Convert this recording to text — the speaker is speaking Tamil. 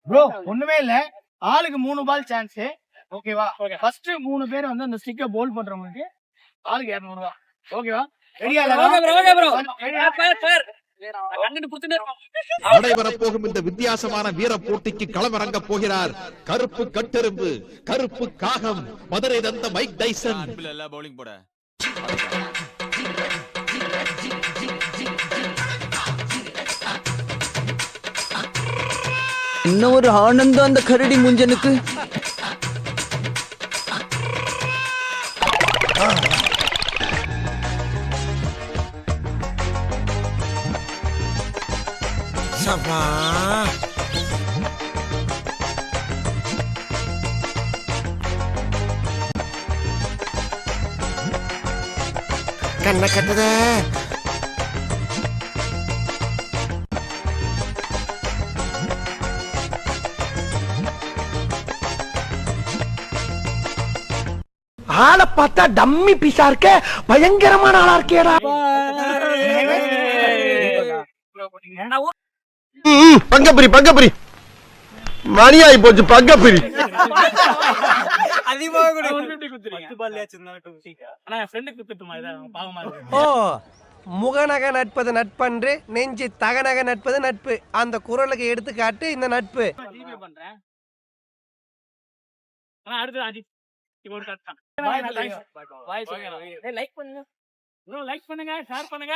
ப்ரோ ஒண்ணுமே இல்ல, ஆளுக்கு 3 பால் சான்ஸ். ஓகேவா? ஃபர்ஸ்ட் 3 பேர் வந்து அந்த ஸ்டிக்கை போல் பண்றவங்களுக்கு ஆளுக்கு 200 ரூபா. ஓகேவா? ரெடியா நடைபெறப் போகும் இந்த வித்தியாசமான வீர போட்டிக்கு களமிறங்க போகிறார் கருப்பு கட்டெரும்பு, கருப்பு காகம், மதுரை தந்த மைக் டைசன். பவுலிங் போட இன்னும் ஒரு ஆனந்தம் அந்த கரடி முஞ்சனுக்கு. கண்ண கட்டுத. ஆளை பார்த்தா டம்மி பீஸா இருக்க, பயங்கரமான ஆளா இருக்கேடா. பங்கப்பிரி பங்கப்பிரி மணியாயி போச்சு. பங்கப்பிரி ஓ, முகநக நட்பது நட்பன்று, நெஞ்சு தகநக நட்பது நட்பு. அந்த குரலுக்கு எடுத்துக்காட்டு இந்த நட்பு. லைக் பண்ணுங்க, ஷேர் பண்ணுங்க.